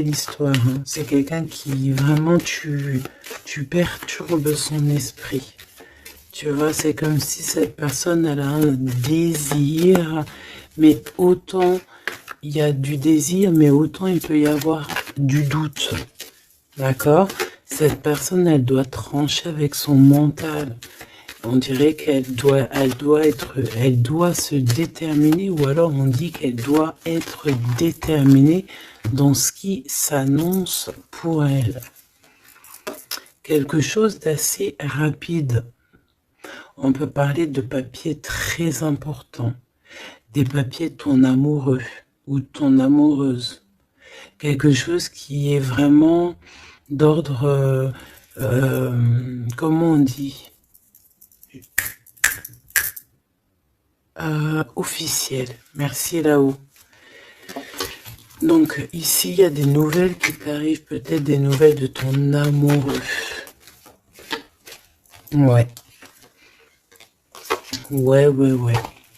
l'histoire, hein. C'est quelqu'un qui vraiment tu perturbes son esprit. Tu vois, c'est comme si cette personne elle a un désir, mais autant il y a du désir, mais autant il peut y avoir du doute. D'accord? Cette personne, elle doit trancher avec son mental. On dirait elle doit se déterminer, ou alors on dit qu'elle doit être déterminée dans ce qui s'annonce pour elle. Quelque chose d'assez rapide. On peut parler de papiers très importants. Des papiers de ton amoureux ou de ton amoureuse. Quelque chose qui est vraiment d'ordre, comment on dit, officiel. Merci là-haut. Donc ici, il y a des nouvelles qui t'arrivent, peut-être des nouvelles de ton amoureux. Ouais. Ouais.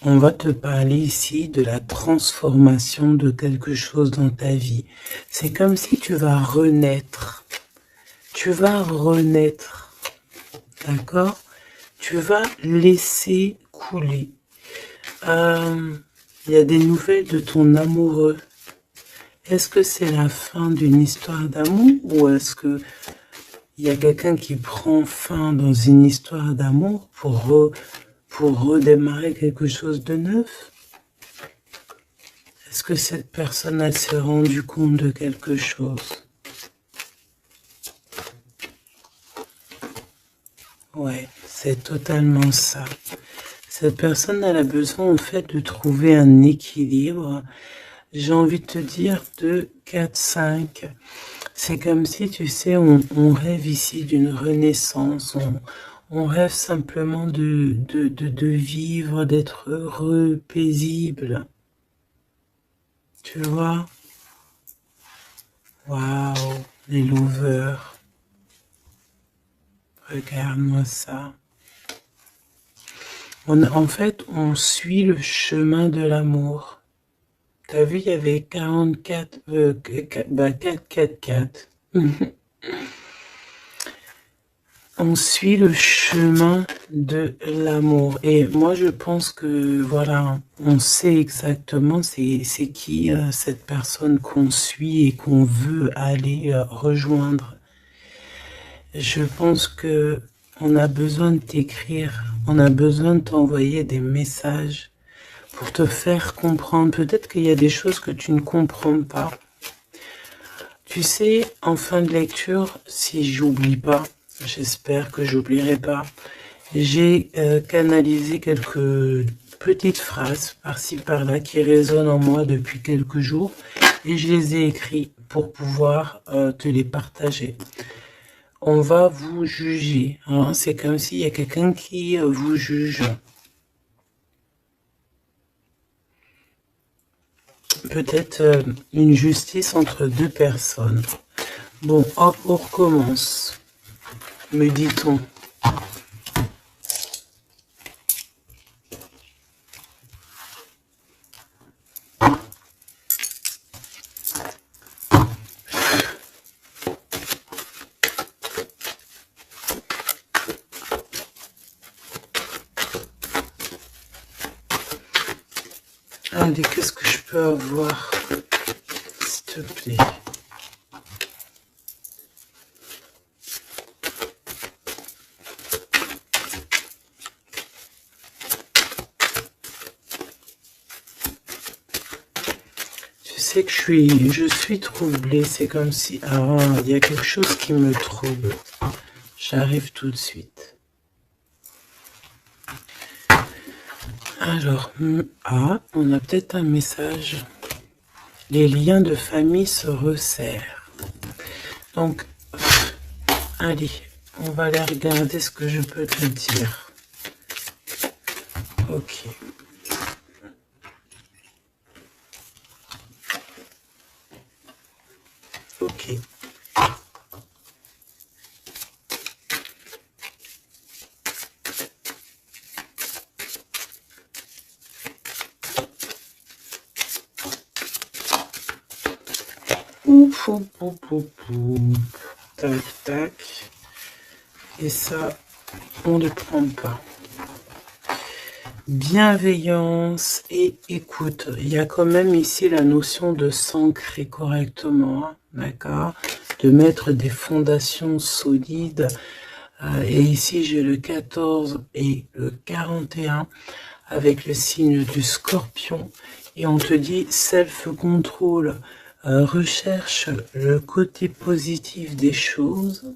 On va te parler ici de la transformation de quelque chose dans ta vie. C'est comme si tu vas renaître. Tu vas renaître. D'accord? Tu vas laisser couler. Il y a des nouvelles de ton amoureux. Est-ce que c'est la fin d'une histoire d'amour ou est-ce que il y a quelqu'un qui prend fin dans une histoire d'amour pour redémarrer quelque chose de neuf? Est-ce que cette personne elle s'est rendue compte de quelque chose? Ouais, c'est totalement ça. Cette personne elle a besoin en fait de trouver un équilibre. J'ai envie de te dire de 4-5. C'est comme si, tu sais, on rêve ici d'une renaissance. On rêve simplement de vivre, d'être heureux, paisible. Tu vois? Waouh, les lovers. Regarde-moi ça. En fait, on suit le chemin de l'amour. T'as vu, il y avait 44, 4. On suit le chemin de l'amour. Et moi, je pense que, voilà, on sait exactement c'est qui cette personne qu'on suit et qu'on veut aller rejoindre. Je pense que on a besoin de t'écrire, on a besoin de t'envoyer des messages pour te faire comprendre. Peut-être qu'il y a des choses que tu ne comprends pas. Tu sais, en fin de lecture, si j'oublie pas, j'espère que j'oublierai pas, j'ai canalisé quelques petites phrases par-ci par-là qui résonnent en moi depuis quelques jours et je les ai écrites pour pouvoir te les partager. On va vous juger, hein. C'est comme s'il y a quelqu'un qui vous juge. Peut-être une justice entre deux personnes. Bon, hop, on recommence. Me dit-on. Allez, qu'est-ce que je peux avoir, s'il te plaît? Tu sais que je suis troublée, c'est comme si, il y a quelque chose qui me trouble. J'arrive tout de suite. Alors, on a peut-être un message. Les liens de famille se resserrent. Donc, allez, on va aller regarder ce que je peux te dire. Ok. Ok. Ouf, ouf, ouf, ouf, ouf. Tac, tac. Et ça, on ne prend pas. Bienveillance et écoute. Il y a quand même ici la notion de s'ancrer correctement, hein, d'accord? De mettre des fondations solides. Et ici, j'ai le 14 et le 41 avec le signe du Scorpion. Et on te dit self-control. Recherche le côté positif des choses.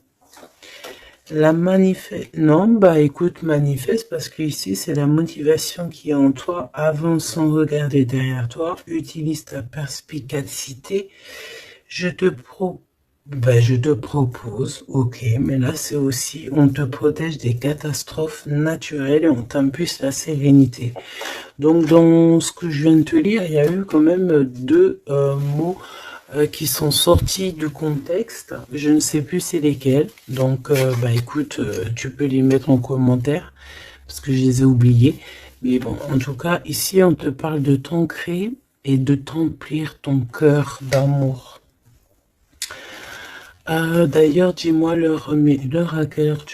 La manifeste, non, bah écoute, manifeste, parce que ici c'est la motivation qui est en toi, avance sans regarder derrière toi, utilise ta perspicacité, je te propose, ok, mais là c'est aussi, on te protège des catastrophes naturelles et on t'impulse la sérénité. Donc dans ce que je viens de te lire, il y a eu quand même deux mots qui sont sortis du contexte. Je ne sais plus c'est lesquels. Donc, bah écoute, tu peux les mettre en commentaire parce que je les ai oubliés. Mais bon, en tout cas, ici, on te parle de t'ancrer et de t'emplir ton cœur d'amour. D'ailleurs, dis-moi l'heure à quelle heure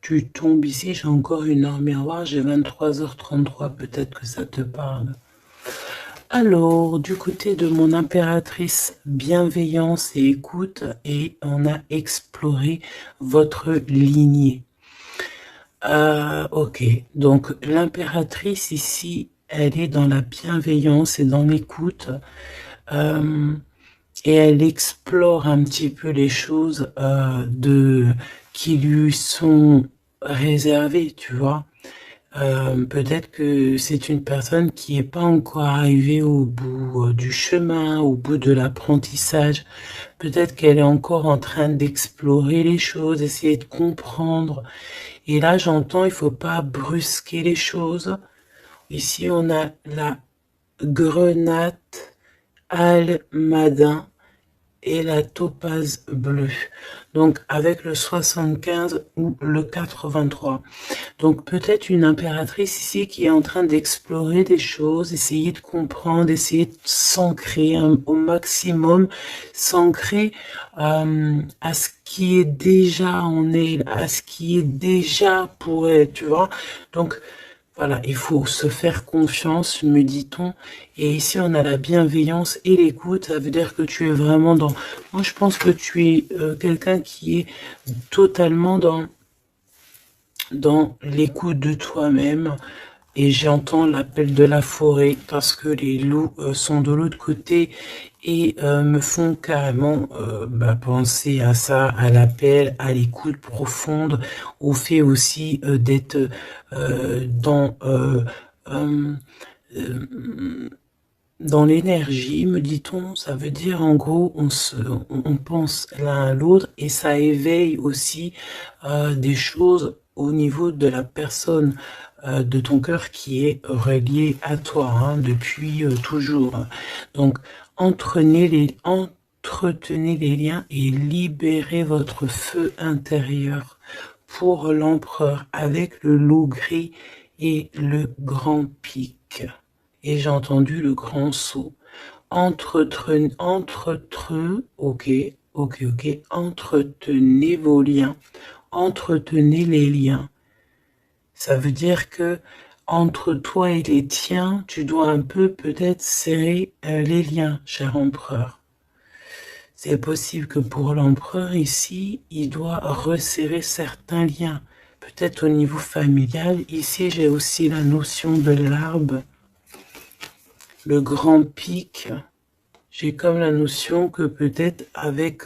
tu tombes ici. J'ai encore une heure miroir, j'ai 23h33. Peut-être que ça te parle. Alors, du côté de mon impératrice, bienveillance et écoute, et on a exploré votre lignée. Ok, donc l'impératrice ici, elle est dans la bienveillance et dans l'écoute, et elle explore un petit peu les choses qui lui sont réservées, tu vois. Peut-être que c'est une personne qui n'est pas encore arrivée au bout du chemin, au bout de l'apprentissage. Peut-être qu'elle est encore en train d'explorer les choses, essayer de comprendre. Et là, j'entends, il faut pas brusquer les choses. Ici, on a la grenade almadin et la topaze bleue. Donc, avec le 75 ou le 83. Donc peut-être une impératrice ici qui est en train d'explorer des choses, essayer de comprendre, essayer de s'ancrer au maximum, s'ancrer à ce qui est déjà en elle, à ce qui est déjà pour elle, tu vois. Donc voilà, il faut se faire confiance, me dit-on. Et ici, on a la bienveillance et l'écoute. Ça veut dire que tu es vraiment dans... Moi, je pense que tu es quelqu'un qui est totalement dans l'écoute de toi-même, et j'entends l'appel de la forêt parce que les loups sont de l'autre côté et me font carrément penser à ça, à l'appel, à l'écoute profonde, au fait aussi d'être dans l'énergie, me dit-on. Ça veut dire en gros on pense l'un à l'autre et ça éveille aussi des choses au niveau de la personne de ton cœur qui est reliée à toi, hein, depuis toujours. Donc entretenez les liens et libérez votre feu intérieur pour l'empereur avec le loup gris et le grand pic. Et j'ai entendu le grand saut. Ok, entretenez vos liens, entretenez les liens. Ça veut dire que entre toi et les tiens, tu dois un peu peut-être serrer les liens, cher empereur. C'est possible que pour l'empereur ici, il doit resserrer certains liens. Peut-être au niveau familial. Ici, j'ai aussi la notion de l'arbre. Le grand pic, j'ai comme la notion que peut-être avec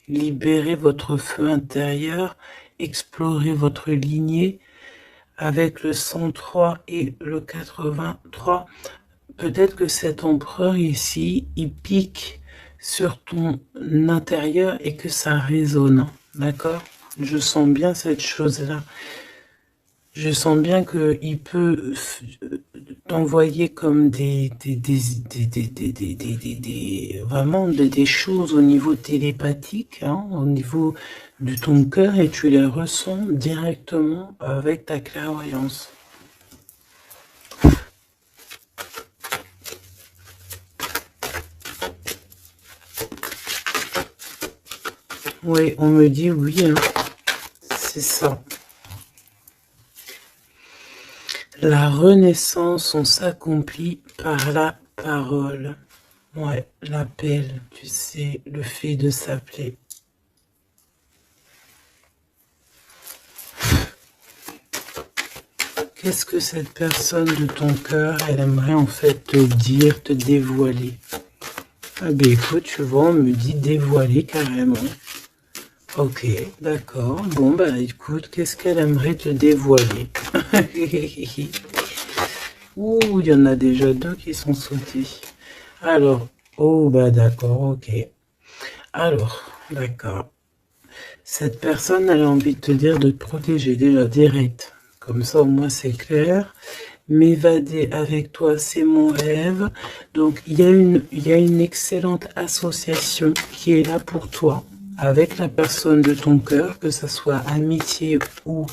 libérer votre feu intérieur, explorer votre lignée, avec le 103 et le 83, peut-être que cet empereur ici, il pique sur ton intérieur et que ça résonne, d'accord? Je sens bien cette chose-là. Je sens bien qu'il peut t'envoyer comme vraiment des choses au niveau télépathique, hein, au niveau de ton cœur, et tu les ressens directement avec ta clairvoyance. Oui, on me dit oui, hein. C'est ça. La renaissance, on s'accomplit par la parole. Ouais, l'appel, tu sais, le fait de s'appeler. Qu'est-ce que cette personne de ton cœur, elle aimerait en fait te dire, te dévoiler? Ah ben écoute, tu vois, on me dit dévoiler carrément. Ok, d'accord. Bon, bah écoute, qu'est-ce qu'elle aimerait te dévoiler? Ouh, il y en a déjà deux qui sont sautés. Alors, oh, bah d'accord, ok. Alors, d'accord. Cette personne, elle a envie de te dire de te protéger déjà direct. Comme ça, au moins, c'est clair. M'évader avec toi, c'est mon rêve. Donc, il y a une excellente association qui est là pour toi, avec la personne de ton cœur, que ce soit amitié ou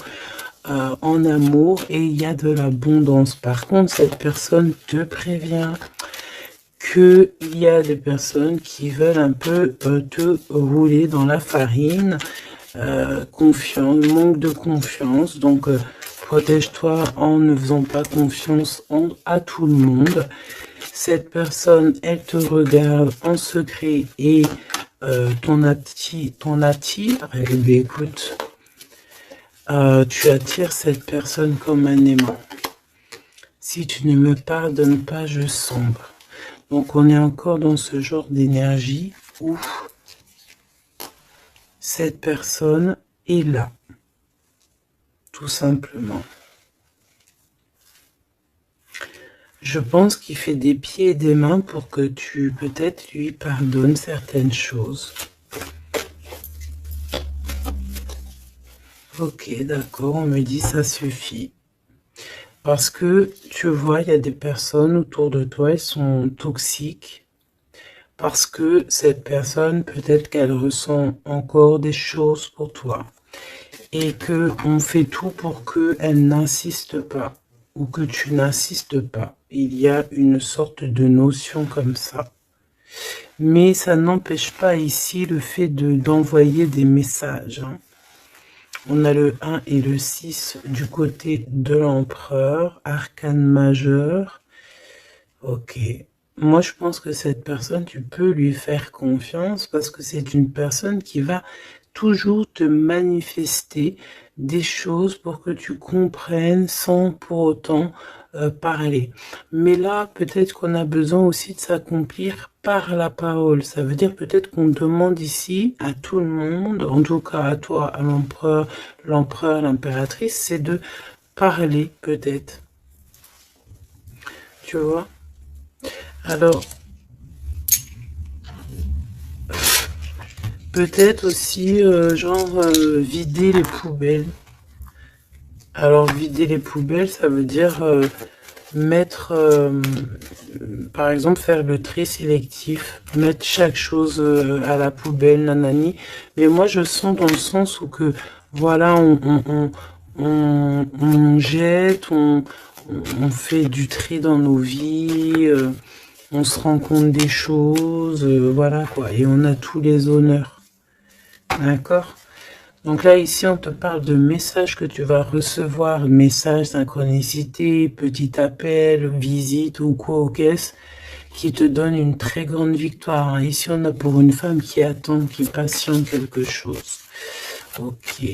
en amour, et il y a de l'abondance. Par contre, cette personne te prévient qu'il y a des personnes qui veulent un peu te rouler dans la farine. Confiance, manque de confiance, donc protège-toi en ne faisant pas confiance à tout le monde. Cette personne, elle te regarde en secret et ton attire, eh bien, écoute, tu attires cette personne comme un aimant. Si tu ne me pardonnes pas, je sombre. Donc on est encore dans ce genre d'énergie où cette personne est là, tout simplement. Je pense qu'il fait des pieds et des mains pour que tu, peut-être, lui pardonnes certaines choses. Ok, d'accord, on me dit ça suffit. Parce que, tu vois, il y a des personnes autour de toi, elles sont toxiques. Parce que cette personne, peut-être qu'elle ressent encore des choses pour toi. Et que on fait tout pour qu'elle n'insiste pas. Ou que tu n'insistes pas. Il y a une sorte de notion comme ça. Mais ça n'empêche pas ici le fait d'envoyer des messages. Hein. On a le 1 et le 6 du côté de l'empereur, arcane majeur. Ok. Moi, je pense que cette personne, tu peux lui faire confiance parce que c'est une personne qui va toujours te manifester des choses pour que tu comprennes sans pour autant parler. Mais là, peut-être qu'on a besoin aussi de s'accomplir par la parole. Ça veut dire peut-être qu'on demande ici à tout le monde, en tout cas à toi, à l'empereur, l'impératrice, c'est de parler peut-être. Tu vois? Alors, peut-être aussi, vider les poubelles. Alors, vider les poubelles, ça veut dire mettre, par exemple, faire le tri sélectif, mettre chaque chose à la poubelle, nanani. Mais moi, je sens dans le sens où que, voilà, on jette, on fait du tri dans nos vies, on se rend compte des choses, voilà quoi, et on a tous les honneurs, d'accord? Donc là, ici, on te parle de messages que tu vas recevoir, messages, synchronicité, petit appel, visite ou quoi au caisse, qui te donne une très grande victoire. Hein. Ici, on a pour une femme qui attend, qui patiente quelque chose. Ok,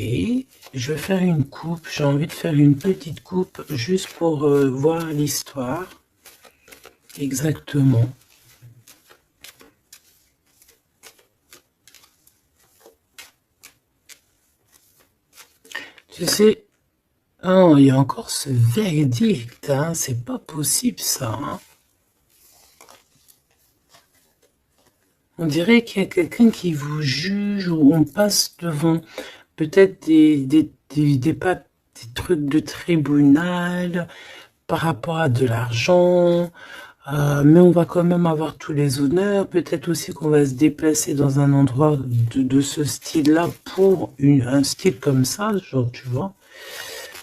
je vais faire une coupe, j'ai envie de faire une petite coupe juste pour voir l'histoire. Exactement. Tu sais, oh, il y a encore ce verdict, hein, c'est pas possible ça. Hein. On dirait qu'il y a quelqu'un qui vous juge ou on passe devant peut-être des trucs de tribunal par rapport à de l'argent, mais on va quand même avoir tous les honneurs. Peut-être aussi qu'on va se déplacer dans un endroit de ce style-là pour un style comme ça, genre, tu vois.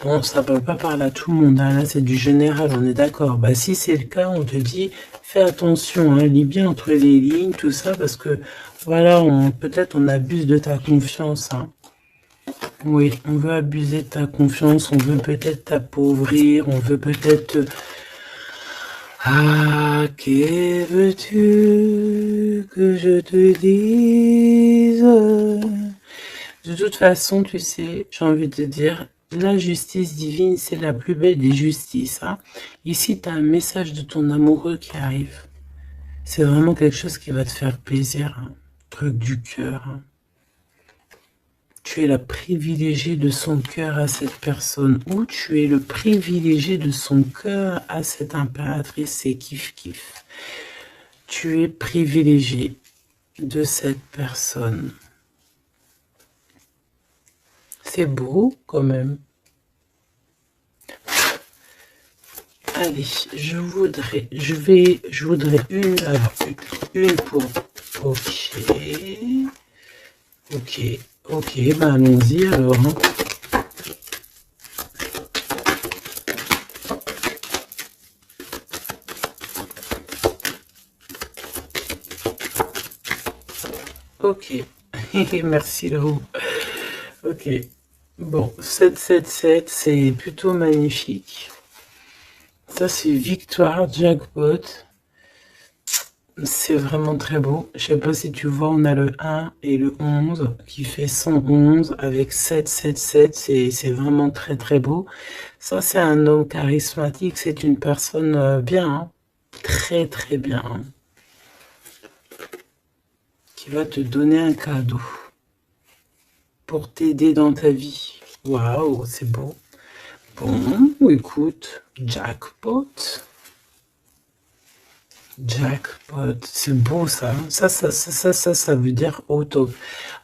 Bon, ça peut pas parler à tout le monde, hein. Là c'est du général, on est d'accord. Bah si c'est le cas, on te dit, Fais attention, hein, lis bien entre les lignes, tout ça, parce que, voilà, peut-être on abuse de ta confiance. Hein. Oui, on veut abuser de ta confiance, on veut peut-être t'appauvrir, on veut peut-être... Ah, que veux-tu que je te dise? De toute façon, tu sais, j'ai envie de te dire, la justice divine, c'est la plus belle des justices. Hein. Ici, tu as un message de ton amoureux qui arrive. C'est vraiment quelque chose qui va te faire plaisir. Hein. Truc du cœur. Hein. Tu es la privilégiée de son cœur à cette personne. Ou tu es le privilégié de son cœur à cette impératrice. C'est kiff-kiff. Tu es privilégié de cette personne. C'est beau quand même. Allez, je voudrais une pour... Ok, bah allons-y alors. Hein. Ok, merci Lou. Ok, bon, 777, c'est plutôt magnifique. Ça, c'est victoire, jackpot. C'est vraiment très beau. Je sais pas si tu vois, on a le 1 et le 11 qui fait 111 avec 777. C'est vraiment très très beau. Ça, c'est un homme charismatique. C'est une personne bien. Hein. Très très bien. Hein. Qui va te donner un cadeau. Pour t'aider dans ta vie. Waouh, c'est beau. Bon, écoute, jackpot. Jackpot, c'est beau ça. Ça veut dire au top.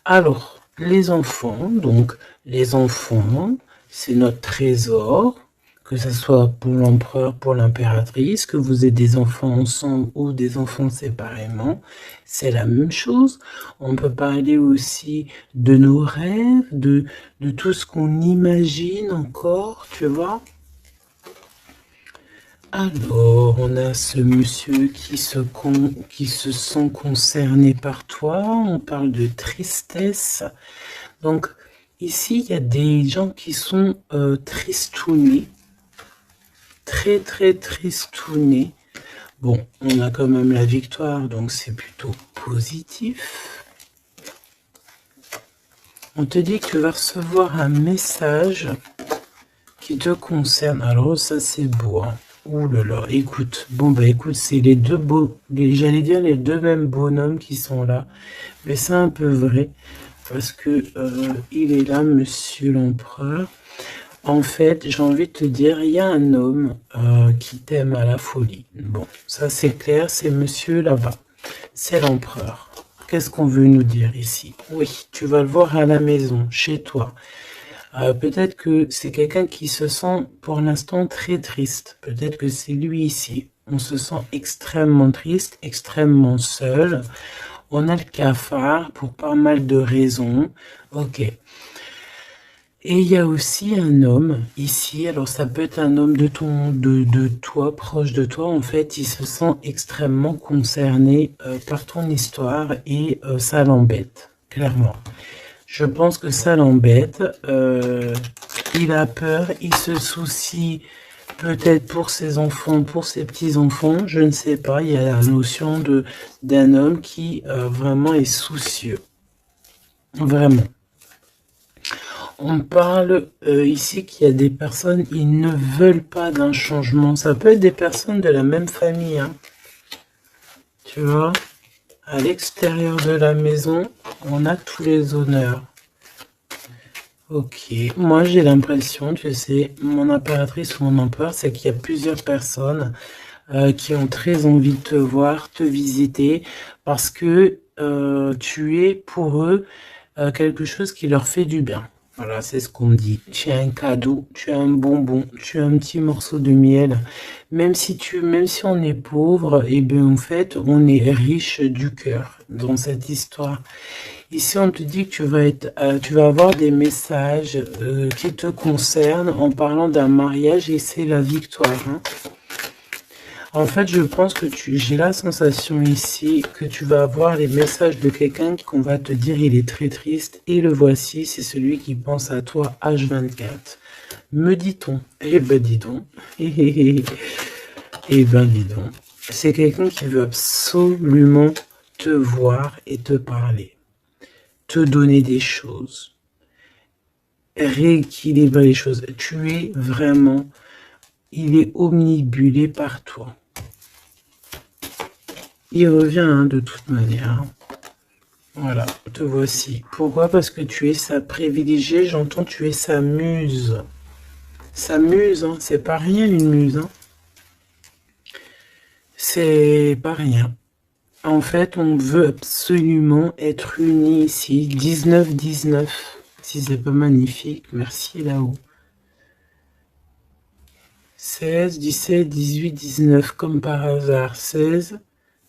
Alors, les enfants, donc, les enfants, c'est notre trésor. Que ce soit pour l'empereur, pour l'impératrice, que vous ayez des enfants ensemble ou des enfants séparément, c'est la même chose. On peut parler aussi de nos rêves, de tout ce qu'on imagine encore, tu vois. Alors, on a ce monsieur qui se sent concerné par toi. On parle de tristesse. Donc, ici, il y a des gens qui sont tristounés. Très, très tristounés. Bon, on a quand même la victoire, donc c'est plutôt positif. On te dit que tu vas recevoir un message qui te concerne. Alors, ça, c'est beau, hein. Ouh là là, écoute, bon bah écoute, c'est les deux j'allais dire les deux mêmes bonhommes qui sont là, mais c'est un peu vrai, parce que il est là, monsieur l'empereur. En fait, j'ai envie de te dire, il y a un homme qui t'aime à la folie. Bon, ça c'est clair, c'est monsieur là-bas, c'est l'empereur. Qu'est-ce qu'on veut nous dire ici? Oui, tu vas le voir à la maison, chez toi. Peut-être que c'est quelqu'un qui se sent pour l'instant très triste. Peut-être que c'est lui ici. On se sent extrêmement triste, extrêmement seul. On a le cafard pour pas mal de raisons. Ok. Et il y a aussi un homme ici. Alors ça peut être un homme de toi, proche de toi. En fait, il se sent extrêmement concerné par ton histoire et ça l'embête, clairement. Je pense que ça l'embête. Il a peur, il se soucie peut-être pour ses enfants, pour ses petits-enfants, je ne sais pas. Il y a la notion d'un homme qui vraiment est soucieux. Vraiment. On parle ici qu'il y a des personnes, ils ne veulent pas d'un changement. Ça peut être des personnes de la même famille. Hein. Tu vois ? À l'extérieur de la maison, on a tous les honneurs. Ok, moi j'ai l'impression, tu sais, mon impératrice ou mon empereur, c'est qu'il y a plusieurs personnes qui ont très envie de te voir, te visiter, parce que tu es pour eux quelque chose qui leur fait du bien. Voilà, c'est ce qu'on me dit. Tu as un cadeau, tu as un bonbon, tu as un petit morceau de miel. Même si on est pauvre, et bien en fait, on est riche du cœur dans cette histoire. Ici, on te dit que tu vas avoir des messages qui te concernent en parlant d'un mariage et c'est la victoire. Hein. En fait, je pense que j'ai la sensation ici que tu vas avoir les messages de quelqu'un qu'on va te dire il est très triste. Et le voici, c'est celui qui pense à toi H24. Me dit-on. Eh ben dis donc. Eh ben dis donc. C'est quelqu'un qui veut absolument te voir et te parler. Te donner des choses. Rééquilibrer les choses. Tu es vraiment... Il est omnibulé par toi. Il revient hein, de toute manière. Voilà, te voici. Pourquoi? Parce que tu es sa privilégiée, j'entends tu es sa muse. Sa muse, hein, c'est pas rien une muse. Hein. C'est pas rien. En fait, on veut absolument être unis ici. 19-19. Si c'est pas magnifique, merci là-haut. 16, 17, 18, 19, comme par hasard. 16,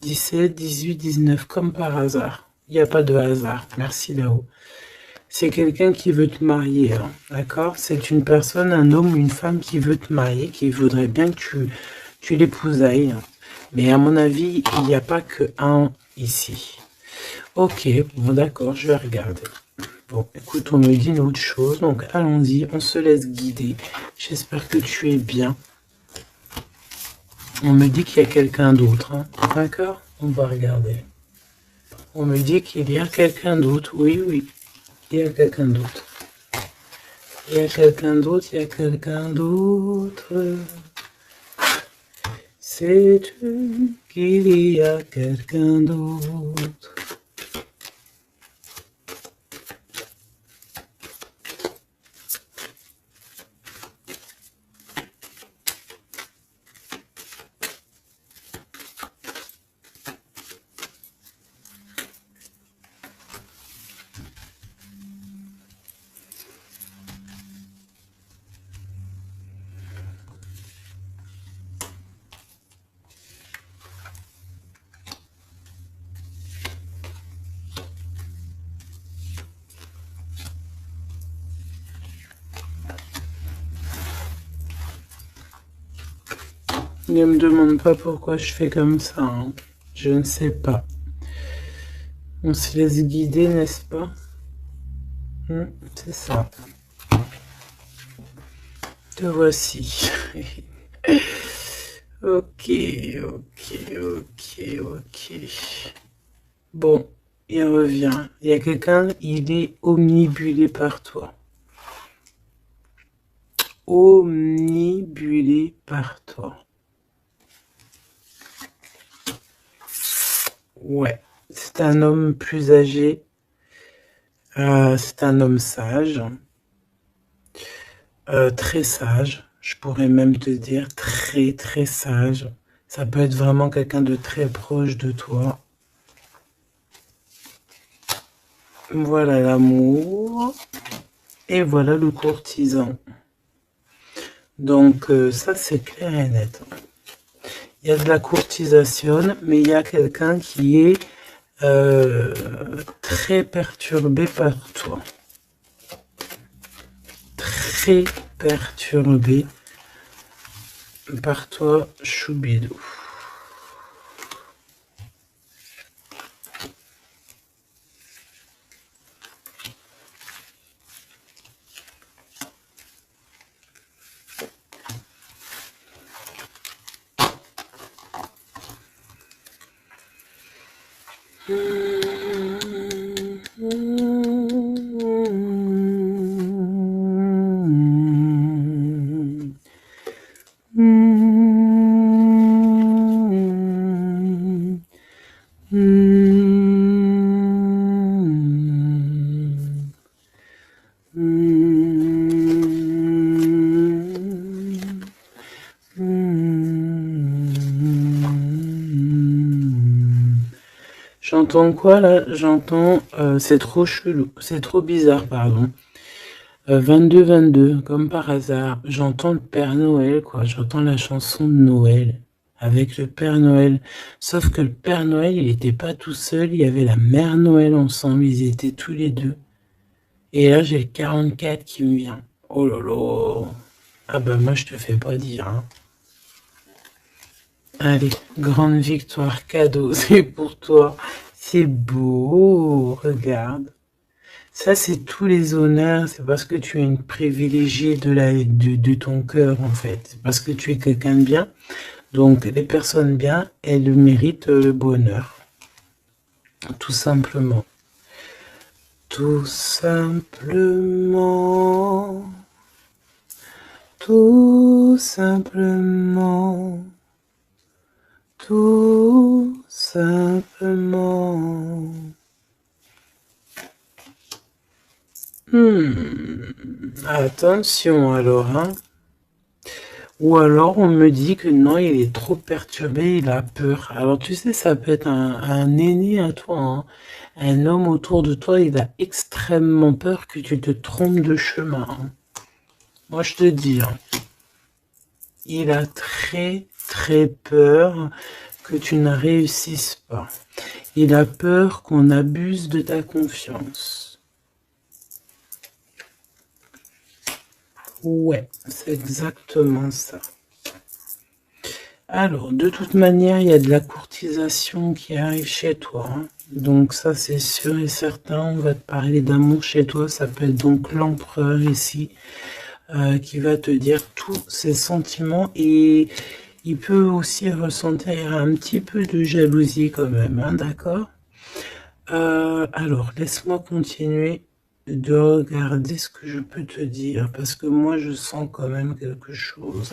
17, 18, 19, comme par hasard. Il n'y a pas de hasard. Merci là-haut. C'est quelqu'un qui veut te marier, hein, d'accord? C'est une personne, un homme ou une femme qui veut te marier, qui voudrait bien que tu l'épousailles. Hein. Mais à mon avis, il n'y a pas que un ici. Ok, bon d'accord, je vais regarder. Bon, écoute, on me dit une autre chose, donc allons-y, on se laisse guider. J'espère que tu es bien. On me dit qu'il y a quelqu'un d'autre, hein, d'accord? On va regarder. On me dit qu'il y a quelqu'un d'autre, oui, oui. Il y a quelqu'un d'autre. Il y a quelqu'un d'autre, il y a quelqu'un d'autre. Sais-tu qu'il y a quelqu'un d'autre? Ne me demande pas pourquoi je fais comme ça. Hein. Je ne sais pas. On se laisse guider, n'est-ce pas? C'est ça. Te voici. Ok, ok, ok, ok. Bon, il revient. Il y a quelqu'un, il est omnibulé par toi. Omnibulé par toi. Ouais, c'est un homme plus âgé. C'est un homme sage. Très sage. Je pourrais même te dire très très sage. Ça peut être vraiment quelqu'un de très proche de toi. Voilà l'amour. Et voilà le courtisan. Donc ça c'est clair et net. Il y a de la courtisation, mais il y a quelqu'un qui est très perturbé par toi. Très perturbé par toi, Choubidou. J'entends quoi là? J'entends c'est trop chelou, c'est trop bizarre, pardon. 22-22, comme par hasard, j'entends le Père Noël, quoi. J'entends la chanson de Noël avec le Père Noël. Sauf que le Père Noël, il n'était pas tout seul, il y avait la Mère Noël ensemble, ils étaient tous les deux. Et là, j'ai le 44 qui me vient. Oh là là. Ah bah moi, je te fais pas dire. Hein. Allez, grande victoire, cadeau, c'est pour toi. C'est beau, regarde. Ça, c'est tous les honneurs, c'est parce que tu es une privilégiée de ton cœur, en fait. C'est parce que tu es quelqu'un de bien. Donc, les personnes bien, elles méritent le bonheur. Tout simplement. Tout simplement. Tout simplement. Tout simplement. Attention alors, hein. Ou alors on me dit que non, il est trop perturbé, il a peur. Alors tu sais, ça peut être un aîné à toi, hein. Un homme autour de toi, il a extrêmement peur que tu te trompes de chemin, hein. Moi je te dis, hein, il a très très peur que tu ne réussisses pas. Il a peur qu'on abuse de ta confiance. Ouais, c'est exactement ça. Alors, de toute manière, il y a de la courtisation qui arrive chez toi, hein. Donc ça, c'est sûr et certain. On va te parler d'amour chez toi. Ça peut être donc l'empereur ici qui va te dire tous ses sentiments. Et il peut aussi ressentir un petit peu de jalousie quand même, hein, d'accord? Alors, laisse-moi continuer de regarder ce que je peux te dire. Parce que moi, je sens quand même quelque chose.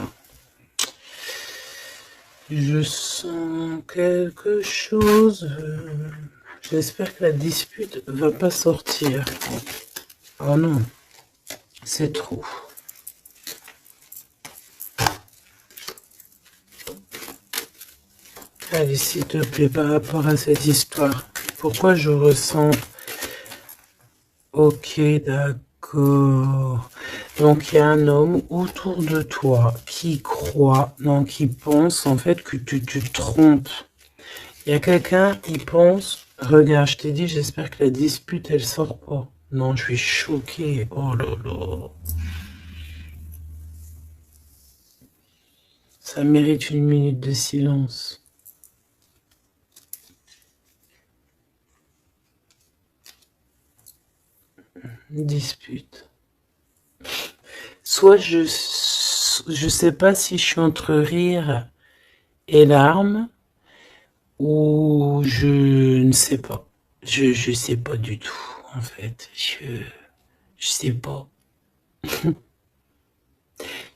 Je sens quelque chose. J'espère que la dispute va pas sortir. Oh non, c'est trop. Allez, s'il te plaît, par rapport à cette histoire, pourquoi je ressens... Ok, d'accord. Donc, il y a un homme autour de toi qui croit, non, qui pense en fait que tu te trompes. Il y a quelqu'un qui pense, regarde, je t'ai dit, j'espère que la dispute, elle sort pas. Non, je suis choquée. Oh là là. Ça mérite une minute de silence. Dispute. Soit je sais pas si je suis entre rire et larmes, ou je ne sais pas. Je sais pas du tout, en fait. Je sais pas. Je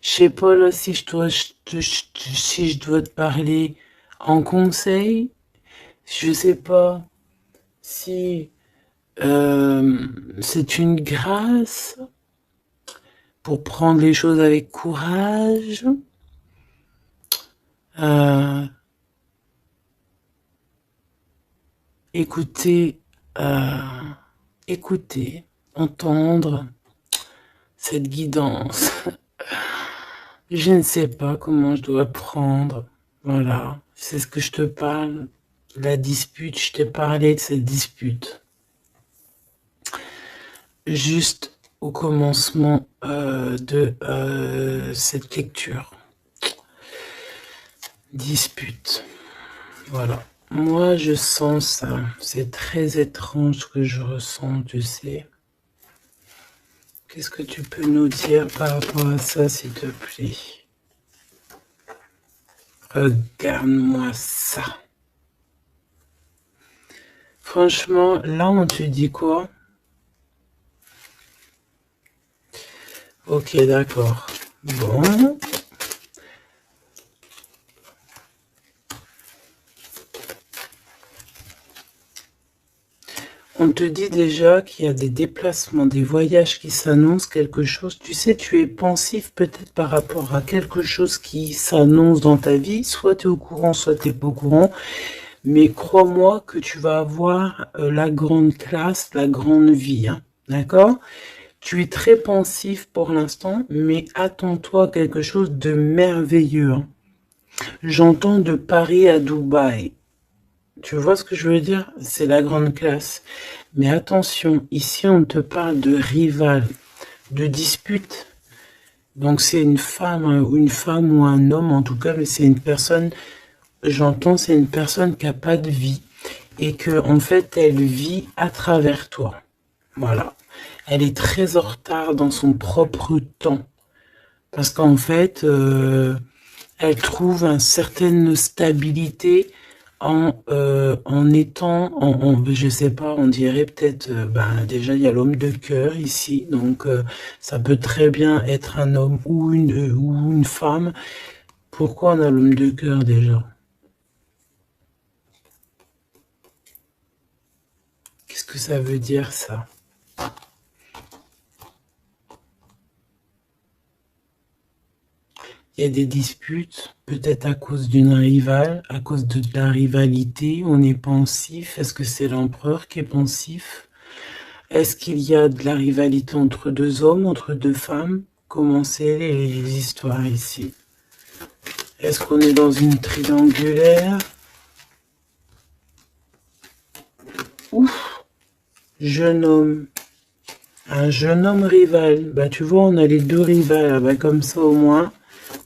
sais pas là si si je dois te parler en conseil. Je sais pas si c'est une grâce pour prendre les choses avec courage. Euh, écouter, écouter, entendre cette guidance. Je ne sais pas comment je dois prendre. Voilà, c'est ce que je te parle. La dispute, je t'ai parlé de cette dispute. Juste au commencement de cette lecture. Dispute. Voilà. Moi, je sens ça. C'est très étrange ce que je ressens, tu sais. Qu'est-ce que tu peux nous dire par rapport à ça, s'il te plaît? Regarde-moi ça. Franchement, là, on te dit quoi? Ok, d'accord. Bon. On te dit déjà qu'il y a des déplacements, des voyages qui s'annoncent, quelque chose. Tu sais, tu es pensif peut-être par rapport à quelque chose qui s'annonce dans ta vie. Soit tu es au courant, soit tu n'es pas au courant. Mais crois-moi que tu vas avoir la grande classe, la grande vie. Hein, d'accord? Tu es très pensif pour l'instant, mais attends-toi à quelque chose de merveilleux. Hein. J'entends de Paris à Dubaï. Tu vois ce que je veux dire? C'est la grande classe. Mais attention, ici on te parle de rival, de dispute. Donc c'est une femme ou un homme en tout cas, mais c'est une personne j'entends, c'est une personne qui n'a pas de vie. Et que, en fait, elle vit à travers toi. Voilà. Elle est très en retard dans son propre temps. Parce qu'en fait, elle trouve une certaine stabilité en étant, je sais pas, on dirait peut-être, déjà il y a l'homme de cœur ici, donc ça peut très bien être un homme ou une femme. Pourquoi on a l'homme de cœur déjà? Qu'est-ce que ça veut dire ça? Il y a des disputes, peut-être à cause d'une rivale, à cause de la rivalité, on est pensif. Est-ce que c'est l'empereur qui est pensif? Est-ce qu'il y a de la rivalité entre deux hommes, entre deux femmes? Comment c'est les histoires ici? Est-ce qu'on est dans une triangulaire? Ouf, jeune homme. Un jeune homme rival. Bah tu vois, on a les deux rivales. Bah, comme ça au moins.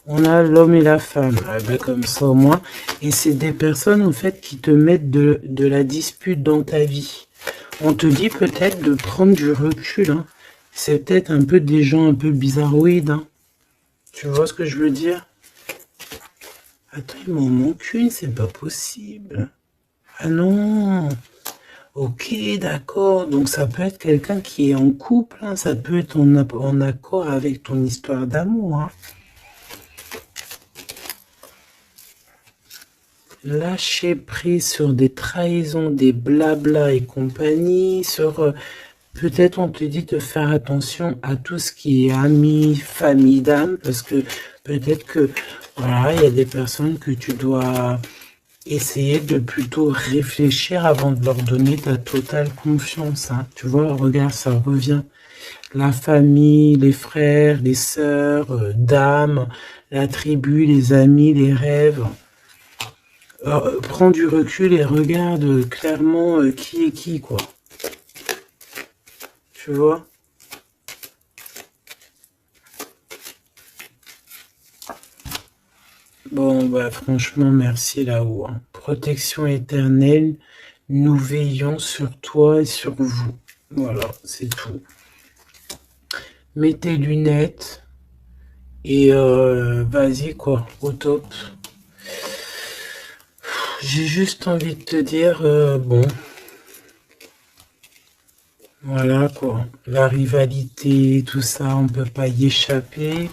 On a l'homme et la femme, comme ça au moins. Et c'est des personnes en fait qui te mettent de la dispute dans ta vie. On te dit peut-être de prendre du recul. Hein. C'est peut-être un peu des gens un peu bizarroïdes. Hein. Tu vois ce que je veux dire? Attends, il m'en manque une, c'est pas possible. Ah non. Ok, d'accord. Donc ça peut être quelqu'un qui est en couple. Hein. Ça peut être en accord avec ton histoire d'amour. Hein. Lâcher prise sur des trahisons, des blabla et compagnie, sur peut-être on te dit de faire attention à tout ce qui est amis, famille d'âme, parce que peut-être que voilà, il y a des personnes que tu dois essayer de plutôt réfléchir avant de leur donner ta totale confiance. Hein. Tu vois, regarde, ça revient. La famille, les frères, les sœurs, d'âme, la tribu, les amis, les rêves. Prends du recul et regarde clairement qui est qui, quoi. Tu vois? Bon, bah franchement, merci là-haut. Hein. Protection éternelle, nous veillons sur toi et sur vous. Voilà, c'est tout. Mets tes lunettes et vas-y, quoi, au top. J'ai juste envie de te dire, bon, voilà quoi, la rivalité, tout ça, on peut pas y échapper.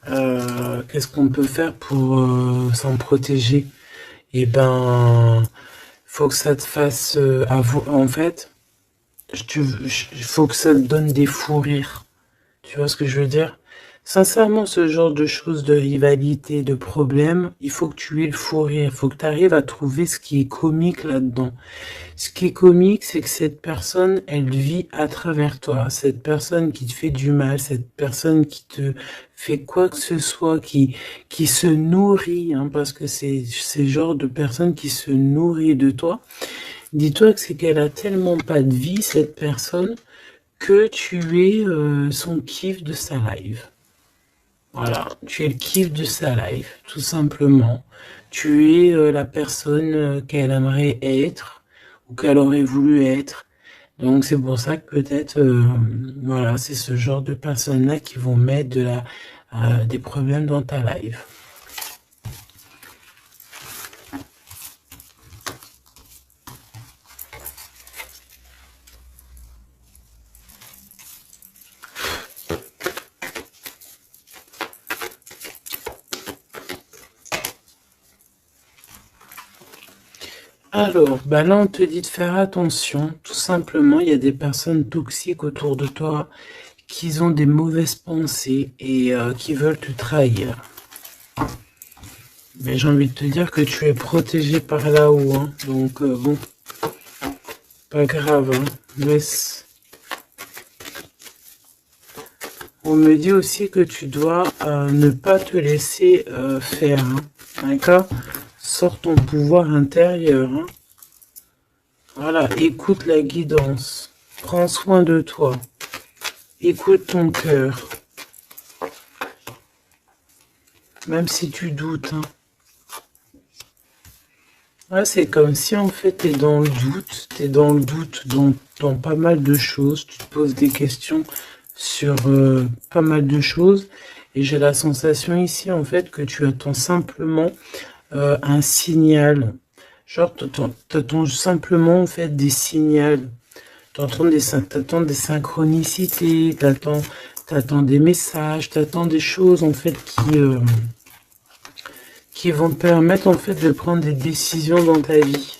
Qu'est-ce qu'on peut faire pour s'en protéger? Eh ben, faut que ça te fasse, en fait, faut que ça te donne des fous rires. Tu vois ce que je veux dire? Sincèrement, ce genre de choses, de rivalité, de problèmes, il faut que tu aies le fou rire. Il faut que tu arrives à trouver ce qui est comique là-dedans. Ce qui est comique, c'est que cette personne, elle vit à travers toi. Cette personne qui te fait du mal, cette personne qui te fait quoi que ce soit, qui se nourrit, hein, parce que c'est ce genre de personne qui se nourrit de toi. Dis-toi que c'est qu'elle a tellement pas de vie, cette personne, que tu es son kiff de sa life. Voilà, tu es le kiff de sa life, tout simplement. Tu es la personne qu'elle aimerait être ou qu'elle aurait voulu être. Donc c'est pour ça que peut-être, voilà, c'est ce genre de personnes-là qui vont mettre des problèmes dans ta life. Alors, bah là, on te dit de faire attention. Tout simplement, il y a des personnes toxiques autour de toi qui ont des mauvaises pensées et qui veulent te trahir. Mais j'ai envie de te dire que tu es protégé par là-haut. Hein. Donc, bon, pas grave. Hein. Laisse. On me dit aussi que tu dois ne pas te laisser faire. Hein. D'accord? Sors ton pouvoir intérieur. Hein. Voilà, écoute la guidance. Prends soin de toi. Écoute ton cœur. Même si tu doutes. Hein. Ouais, c'est comme si en fait t'es dans le doute, t'es dans le doute dans pas mal de choses, tu te poses des questions sur pas mal de choses, et j'ai la sensation ici en fait que tu attends simplement un signal, genre t'attends simplement en fait des signaux, t'attends des synchronicités, t'attends des messages, t'attends des choses en fait qui vont te permettre en fait de prendre des décisions dans ta vie.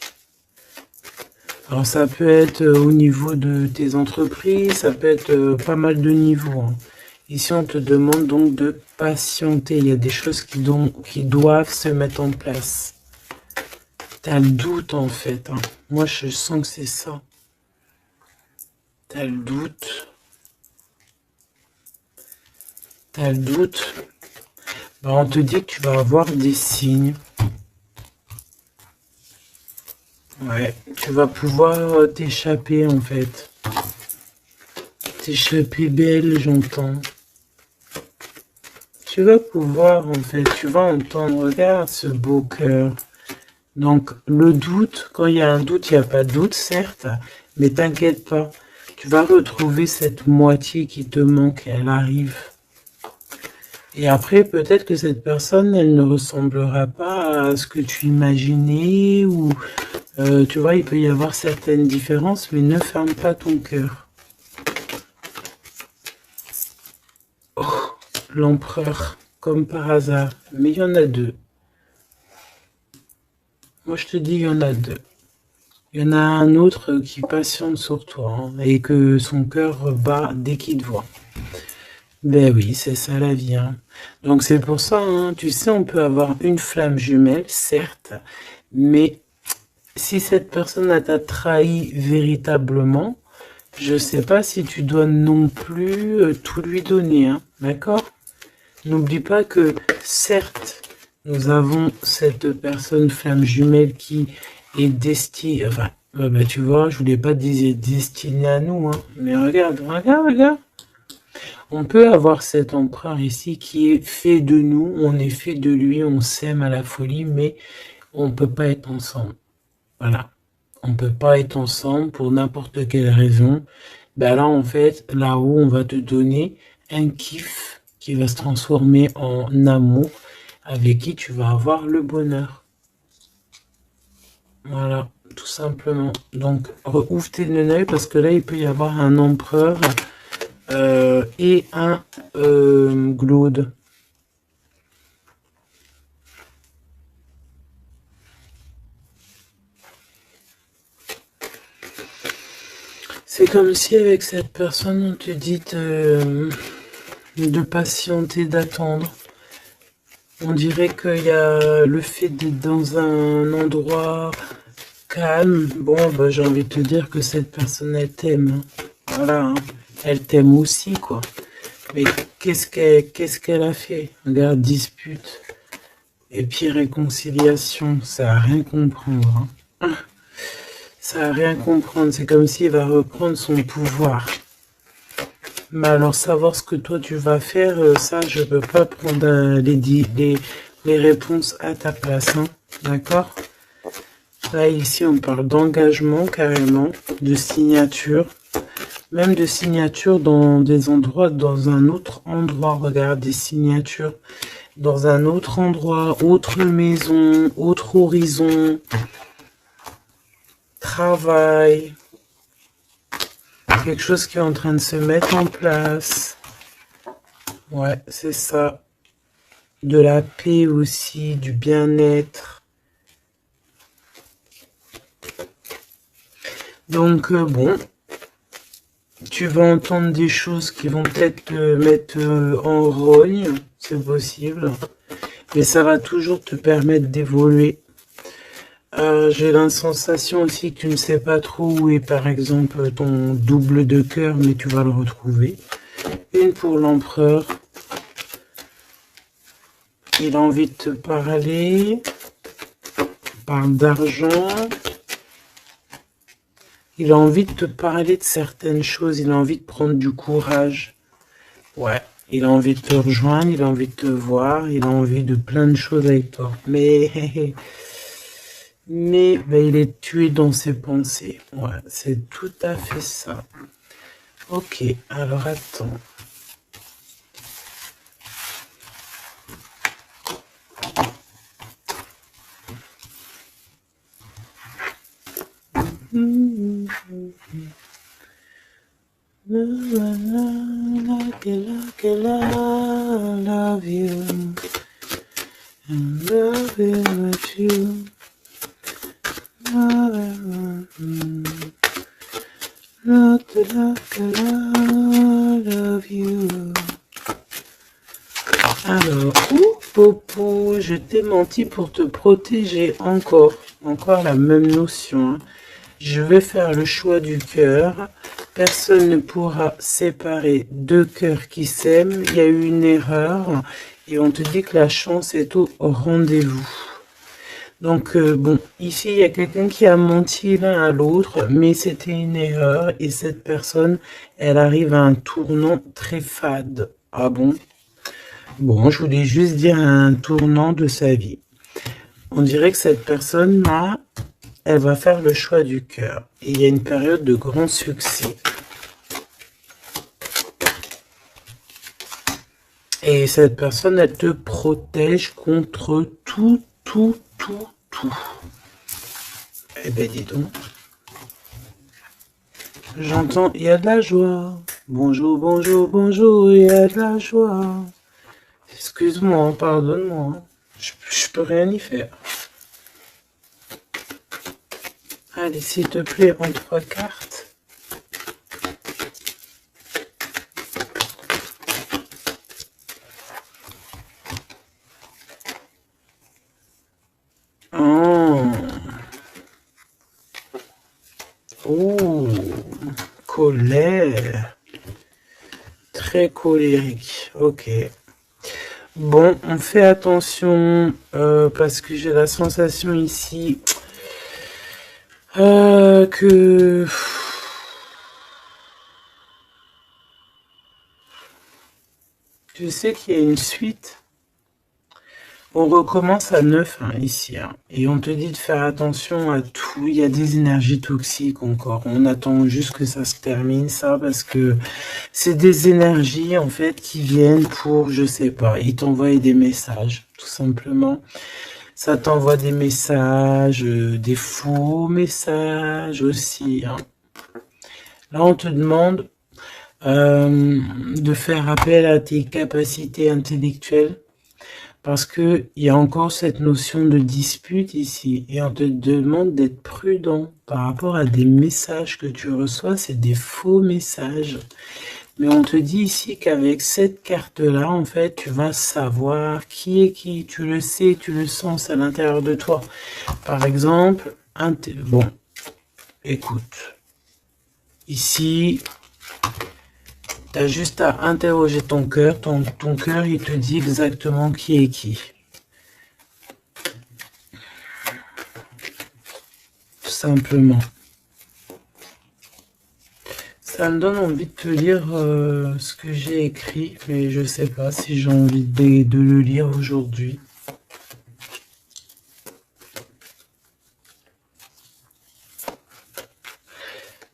Alors ça peut être au niveau de tes entreprises, ça peut être pas mal de niveaux, hein. Ici on te demande donc de patienter, il y a des choses qui doivent se mettre en place. T'as le doute en fait, hein. Moi je sens que c'est ça. T'as le doute. T'as le doute. Ben, on te dit que tu vas avoir des signes. Ouais, tu vas pouvoir t'échapper en fait. T'échapper belle, j'entends. Tu vas pouvoir en fait, tu vas entendre, regarde ce beau cœur. Donc le doute, quand il y a un doute, il n'y a pas de doute, certes, mais t'inquiète pas. Tu vas retrouver cette moitié qui te manque, elle arrive. Et après, peut-être que cette personne, elle ne ressemblera pas à ce que tu imaginais, ou tu vois, il peut y avoir certaines différences, mais ne ferme pas ton cœur. Oh, l'empereur, comme par hasard, mais il y en a deux. Moi, je te dis, il y en a deux. Il y en a un autre qui patiente sur toi, hein, et que son cœur bat dès qu'il te voit. Ben oui, c'est ça la vie, hein. Donc c'est pour ça, hein, tu sais, on peut avoir une flamme jumelle, certes, mais si cette personne t'a trahi véritablement, je sais pas si tu dois non plus tout lui donner, hein, d'accord? N'oublie pas que, certes, nous avons cette personne flamme jumelle qui est destinée, enfin, bah, tu vois, je voulais pas dire destinée à nous, hein, mais regarde, regarde, regarde. On peut avoir cet empereur ici qui est fait de nous, on est fait de lui, on s'aime à la folie, mais on ne peut pas être ensemble. Voilà. On ne peut pas être ensemble pour n'importe quelle raison. Ben là, en fait, là-haut, on va te donner un kiff qui va se transformer en amour avec qui tu vas avoir le bonheur. Voilà, tout simplement. Donc, ouvre tes œil parce que là, il peut y avoir un empereur et un Glaude. C'est comme si avec cette personne, on te dit de patienter, d'attendre. On dirait qu'il y a le fait d'être dans un endroit calme. Bon, bah, j'ai envie de te dire que cette personne, elle t'aime. Voilà, hein. Elle t'aime aussi, quoi. Mais qu'est-ce qu'elle a fait? Regarde, dispute. Et puis réconciliation, ça a rien comprendre, hein. Ça a rien comprendre. C'est comme s'il va reprendre son pouvoir. Mais alors, savoir ce que toi tu vas faire, ça, je peux pas prendre les réponses à ta place, hein. D'accord? Là, ici, on parle d'engagement, carrément, de signature. Même de signature dans des endroits, dans un autre endroit. Regarde, des signatures dans un autre endroit, autre maison, autre horizon, travail, quelque chose qui est en train de se mettre en place. Ouais, c'est ça. De la paix aussi, du bien-être. Donc, bon, tu vas entendre des choses qui vont peut-être te mettre en rogne, c'est possible. Mais ça va toujours te permettre d'évoluer. J'ai la sensation aussi que tu ne sais pas trop où est par exemple ton double de cœur, mais tu vas le retrouver. Une pour l'empereur. Il a envie de te parler. Il parle d'argent. Il a envie de te parler de certaines choses. Il a envie de prendre du courage. Ouais. Il a envie de te rejoindre. Il a envie de te voir. Il a envie de plein de choses avec toi. Mais mais ben, il est tué dans ses pensées. Ouais, c'est tout à fait ça. Ok, alors attends. Love you. Love you. Love you. Alors, Popo, je t'ai menti pour te protéger encore la même notion. Hein. Je vais faire le choix du cœur. Personne ne pourra séparer deux cœurs qui s'aiment. Il y a eu une erreur et on te dit que la chance est au rendez-vous. Donc, bon, ici, il y a quelqu'un qui a menti l'un à l'autre, mais c'était une erreur et cette personne, elle arrive à un tournant très fade. Ah bon? Bon, je voulais juste dire un tournant de sa vie. On dirait que cette personne-là, elle va faire le choix du cœur. Et il y a une période de grand succès. Et cette personne, elle te protège contre tout. Eh ben, dis donc. J'entends, il y a de la joie. Bonjour, bonjour, bonjour, il y a de la joie. Excuse-moi, pardonne-moi. Je peux rien y faire. Allez, s'il te plaît, en 3 cartes. Oh, colère. Très colérique. Ok. Bon, on fait attention parce que j'ai la sensation ici que je sais qu'il y a une suite. On recommence à 9 hein, ici. Hein, et on te dit de faire attention à tout. Il y a des énergies toxiques encore. On attend juste que ça se termine, ça, parce que c'est des énergies, en fait, qui viennent pour, je sais pas, ils t'envoient des messages, tout simplement. Ça t'envoie des messages, des faux messages aussi. Hein. Là, on te demande de faire appel à tes capacités intellectuelles. Parce que il y a encore cette notion de dispute ici. Et on te demande d'être prudent par rapport à des messages que tu reçois. C'est des faux messages. Mais on te dit ici qu'avec cette carte-là, en fait, tu vas savoir qui est qui. Tu le sais, tu le sens à l'intérieur de toi. Par exemple, bon, écoute. Ici, tu as juste à interroger ton cœur. Ton cœur, il te dit exactement qui est qui. Tout simplement. Ça me donne envie de te lire ce que j'ai écrit, mais je sais pas si j'ai envie de le lire aujourd'hui.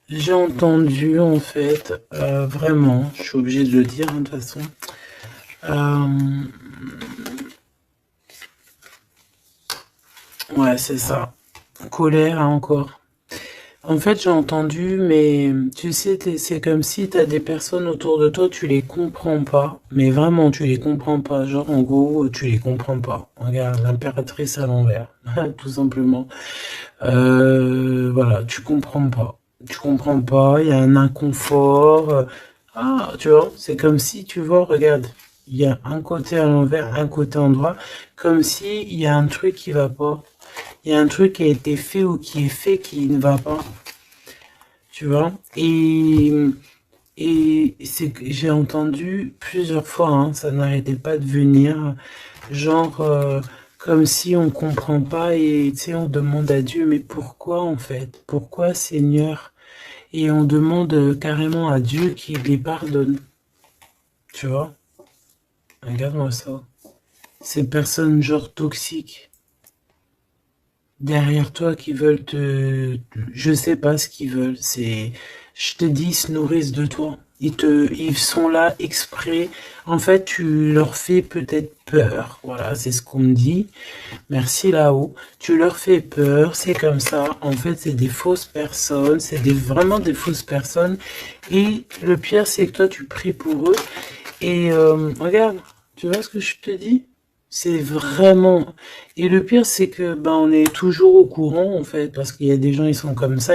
J'ai entendu, en fait, vraiment, je suis obligée de le dire, hein, de toute façon. Ouais, c'est ça. Colère, hein, encore. En fait, j'ai entendu, mais tu sais, c'est comme si tu as des personnes autour de toi, tu les comprends pas. Mais vraiment, tu les comprends pas. Genre, en gros, tu les comprends pas. Regarde, l'impératrice à l'envers, tout simplement. Voilà, tu comprends pas. Tu comprends pas, il y a un inconfort. Ah, tu vois, c'est comme si, tu vois, regarde, il y a un côté à l'envers, un côté en droit, comme si il y a un truc qui va pas. Il y a un truc qui a été fait ou qui est fait qui ne va pas. Tu vois? Et c'est que j'ai entendu plusieurs fois, hein, ça n'arrêtait pas de venir, genre comme si on comprend pas et tu sais on demande à Dieu mais pourquoi en fait? Pourquoi Seigneur? Et on demande carrément à Dieu qu'il les pardonne. Tu vois? Regarde-moi ça. Ces personnes genre toxiques. derrière toi qui veulent je sais pas ce qu'ils veulent. Je te dis, ils se nourrissent de toi. Ils sont là exprès. En fait, tu leur fais peut-être peur. Voilà, c'est ce qu'on me dit. Merci là-haut. Tu leur fais peur, c'est comme ça. En fait, c'est des fausses personnes. Vraiment des fausses personnes. Et le pire, c'est que toi, tu pries pour eux. Et regarde, tu vois ce que je te dis? C'est vraiment... Et le pire, c'est que on est toujours au courant, en fait, parce qu'il y a des gens, ils sont comme ça,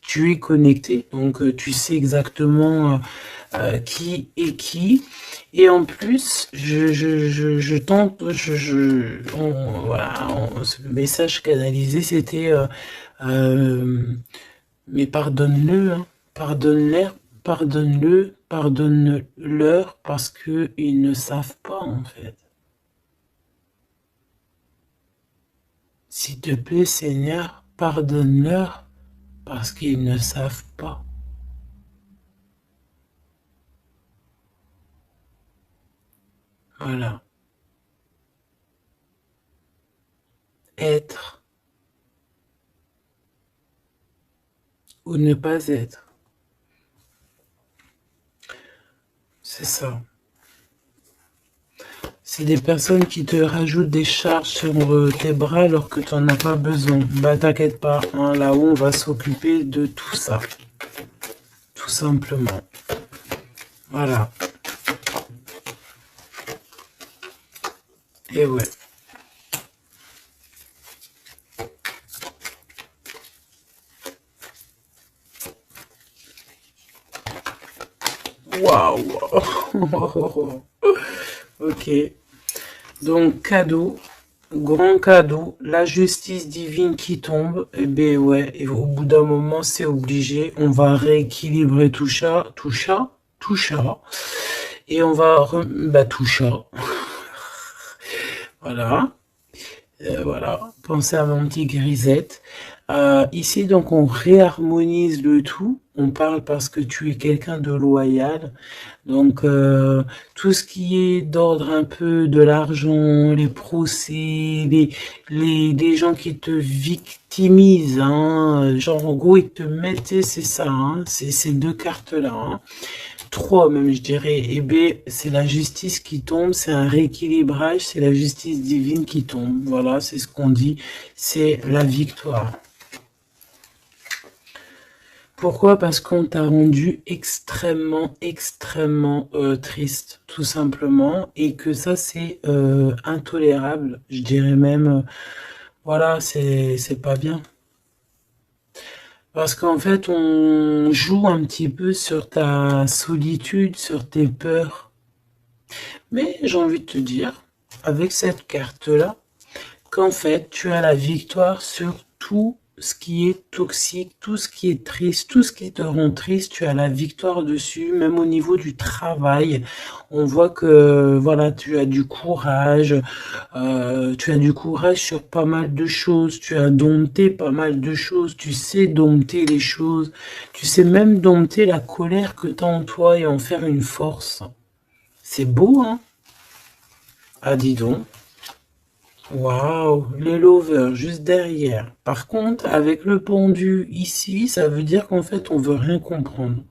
tu es connecté, donc tu sais exactement qui est qui. Et en plus, je tente, voilà, ce message canalisé, c'était, euh, mais pardonne-le, hein, pardonne-leur, parce que ils ne savent pas, en fait. S'il te plaît, Seigneur, pardonne-leur, parce qu'ils ne savent pas. Voilà. Être ou ne pas être. C'est ça. C'est des personnes qui te rajoutent des charges sur tes bras alors que tu n'en as pas besoin. Bah t'inquiète pas, hein, là-haut on va s'occuper de tout ça. Tout simplement. Voilà. Et ouais. Waouh. Ok. Donc cadeau. Grand cadeau, la justice divine qui tombe, et ben ouais, et au bout d'un moment, c'est obligé, on va rééquilibrer tout ça, et on va, tout ça, voilà, voilà, pensez à mon petit grisette. Ici, donc, on réharmonise le tout. On parle parce que tu es quelqu'un de loyal. Donc, tout ce qui est d'ordre un peu de l'argent, les procès, les gens qui te victimisent, hein, genre, en gros, ils te mettaient, c'est ça, hein, c'est ces deux cartes-là, hein. Trois même, je dirais. Et B, c'est la justice qui tombe, c'est un rééquilibrage, c'est la justice divine qui tombe. Voilà, c'est ce qu'on dit, c'est la victoire. Pourquoi? Parce qu'on t'a rendu extrêmement, extrêmement triste, tout simplement, et que ça c'est intolérable. Je dirais même, voilà, c'est pas bien. Parce qu'en fait, on joue un petit peu sur ta solitude, sur tes peurs. Mais j'ai envie de te dire, avec cette carte-là, qu'en fait, tu as la victoire sur tout ce qui est toxique, tout ce qui est triste, tout ce qui te rend triste, tu as la victoire dessus, même au niveau du travail. On voit que, voilà, tu as du courage sur pas mal de choses, tu as dompté pas mal de choses, tu sais dompter les choses, tu sais même dompter la colère que tu as en toi et en faire une force. C'est beau, hein? Ah, dis donc. Waouh, les lovers juste derrière. Par contre, avec le pendu ici, ça veut dire qu'en fait, on veut rien comprendre.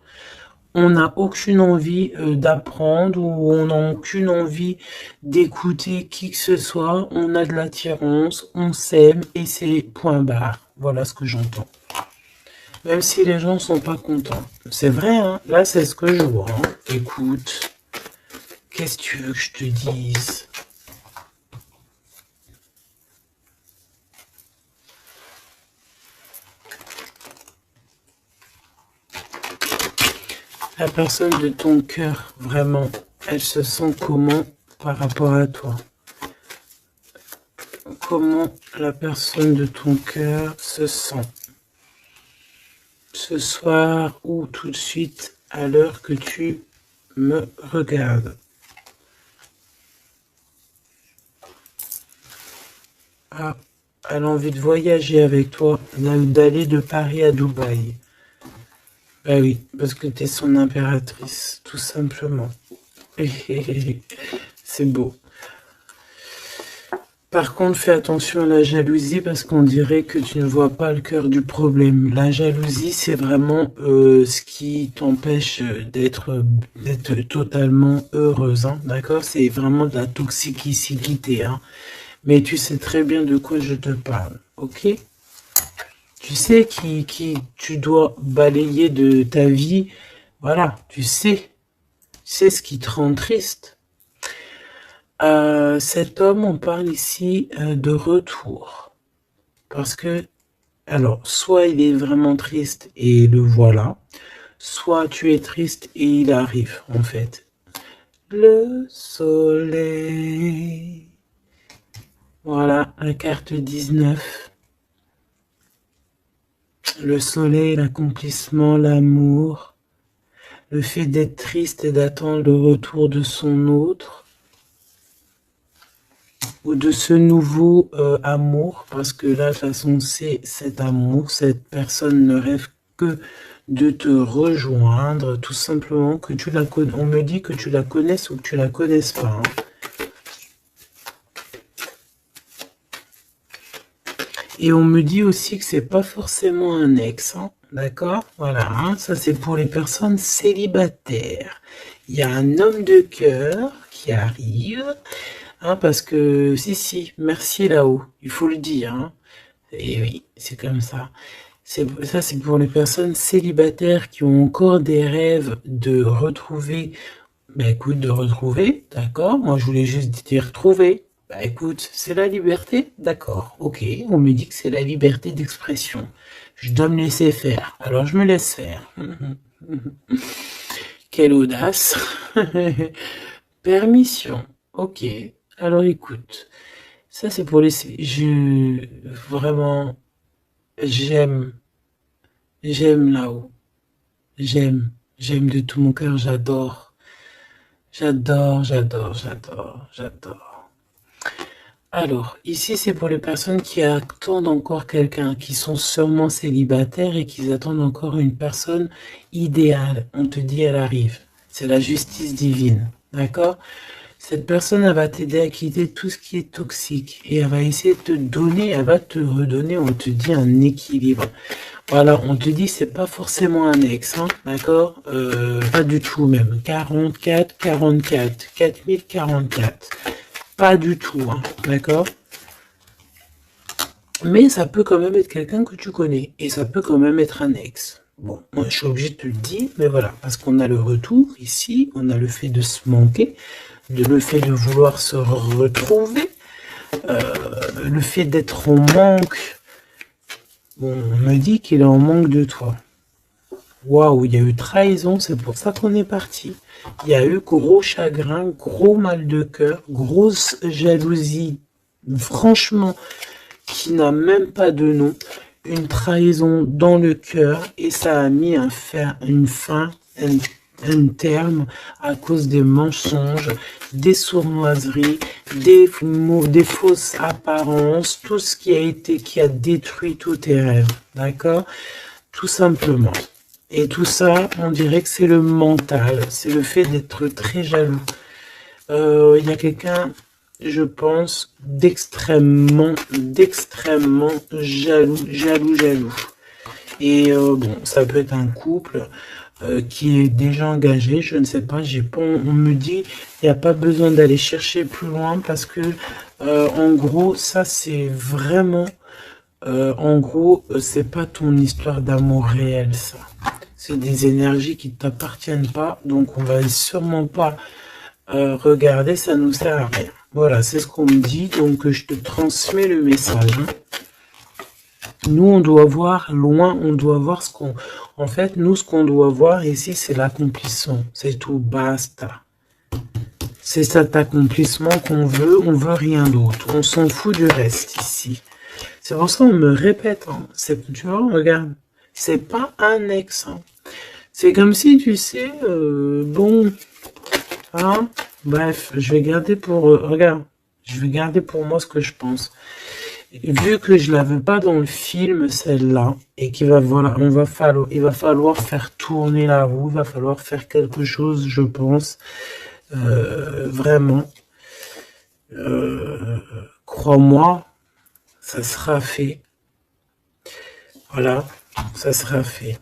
On n'a aucune envie d'apprendre ou on n'a aucune envie d'écouter qui que ce soit. On a de l'attirance, on s'aime et c'est point barre. Voilà ce que j'entends. Même si les gens sont pas contents. C'est vrai, hein. Là, c'est ce que je vois, hein. Écoute, qu'est-ce que tu veux que je te dise? La personne de ton cœur, vraiment, elle se sent comment par rapport à toi? Comment la personne de ton cœur se sent ce soir ou tout de suite à l'heure que tu me regardes? Ah, elle a envie de voyager avec toi, d'aller de Paris à Dubaï. Bah oui, parce que tu es son impératrice, tout simplement. C'est beau. Par contre, fais attention à la jalousie parce qu'on dirait que tu ne vois pas le cœur du problème. La jalousie, c'est vraiment ce qui t'empêche d'être totalement heureuse, hein, d'accord? C'est vraiment de la toxicité, hein. Mais tu sais très bien de quoi je te parle, ok? Tu sais qui tu dois balayer de ta vie. Voilà, tu sais ce qui te rend triste. Cet homme, on parle ici de retour. Parce que, alors, soit il est vraiment triste et le voilà, soit tu es triste et il arrive, en fait. Le soleil. Voilà, la carte 19. Le soleil, l'accomplissement, l'amour, le fait d'être triste et d'attendre le retour de son autre, ou de ce nouveau amour, parce que là, de toute façon, c'est cet amour, cette personne ne rêve que de te rejoindre, tout simplement, que tu la connais. On me dit que tu la connaisses ou que tu la connaisses pas, hein. Et on me dit aussi que c'est pas forcément un ex, hein, d'accord? Voilà, hein, ça c'est pour les personnes célibataires. Il y a un homme de cœur qui arrive, hein, parce que si, merci là-haut, il faut le dire, hein. Et oui, c'est comme ça. Ça, c'est pour les personnes célibataires qui ont encore des rêves de retrouver. Bah écoute, de retrouver, d'accord. Moi, je voulais juste dire trouver. Bah écoute, c'est la liberté, d'accord. Ok, on me dit que c'est la liberté d'expression. Je dois me laisser faire. Alors, je me laisse faire. Quelle audace. Permission. Ok. Alors, écoute. Ça, c'est pour les... Vraiment... J'aime là-haut. J'aime de tout mon cœur, j'adore. J'adore. Alors, ici, c'est pour les personnes qui attendent encore quelqu'un, qui sont sûrement célibataires et qui attendent encore une personne idéale. On te dit, elle arrive. C'est la justice divine, d'accord? Cette personne, elle va t'aider à quitter tout ce qui est toxique et elle va essayer de te donner, elle va te redonner, on te dit, un équilibre. Voilà, on te dit, c'est pas forcément un ex, hein, d'accord? Pas du tout même. 44, 4044. Pas du tout, hein, d'accord? Mais ça peut quand même être quelqu'un que tu connais et ça peut quand même être un ex. Bon, moi je suis obligé de te le dire, mais voilà, parce qu'on a le retour ici, on a le fait de se manquer, le fait de vouloir se retrouver, le fait d'être en manque. Bon, on me dit qu'il est en manque de toi. Waouh, il y a eu trahison, c'est pour ça qu'on est parti. Il y a eu gros chagrin, gros mal de cœur, grosse jalousie, franchement, qui n'a même pas de nom. Une trahison dans le cœur et ça a mis un terme à cause des mensonges, des sournoiseries, des fausses apparences, tout ce qui a détruit tous tes rêves, d'accord? Tout simplement. Et tout ça, on dirait que c'est le mental, c'est le fait d'être très jaloux. Il y a quelqu'un, je pense, d'extrêmement jaloux. Et bon, ça peut être un couple qui est déjà engagé, je ne sais pas, on me dit, il n'y a pas besoin d'aller chercher plus loin parce que, en gros, ça c'est vraiment, en gros, c'est pas ton histoire d'amour réel, ça. C'est des énergies qui ne t'appartiennent pas, donc on va sûrement pas regarder, ça nous sert à rien. Voilà, c'est ce qu'on me dit, donc je te transmets le message, hein. Nous, on doit voir loin, on doit voir ce qu'on... En fait, nous, ce qu'on doit voir ici, c'est l'accomplissement. C'est tout, basta. C'est cet accomplissement qu'on veut, on veut rien d'autre. On s'en fout du reste ici. C'est pour ça qu'on me répète, hein. Tu vois, regarde, c'est pas un ex, hein. C'est comme si, tu sais, bon, hein, bref, je vais garder pour... regarde, je vais garder pour moi ce que je pense. Vu que je l'avais pas dans le film, celle-là, et qu'il va, voilà, il va falloir faire tourner la roue, il va falloir faire quelque chose, je pense, vraiment, crois-moi, ça sera fait. Voilà, ça sera fait.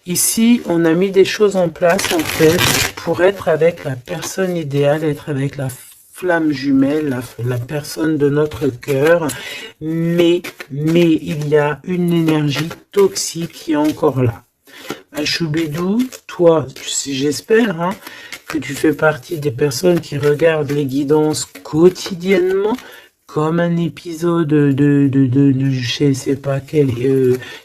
Ici, on a mis des choses en place, en fait, pour être avec la personne idéale, être avec la flamme jumelle, la personne de notre cœur. Mais il y a une énergie toxique qui est encore là. Choubidou, toi, j'espère hein, que tu fais partie des personnes qui regardent les guidances quotidiennement, comme un épisode de je ne sais pas quelle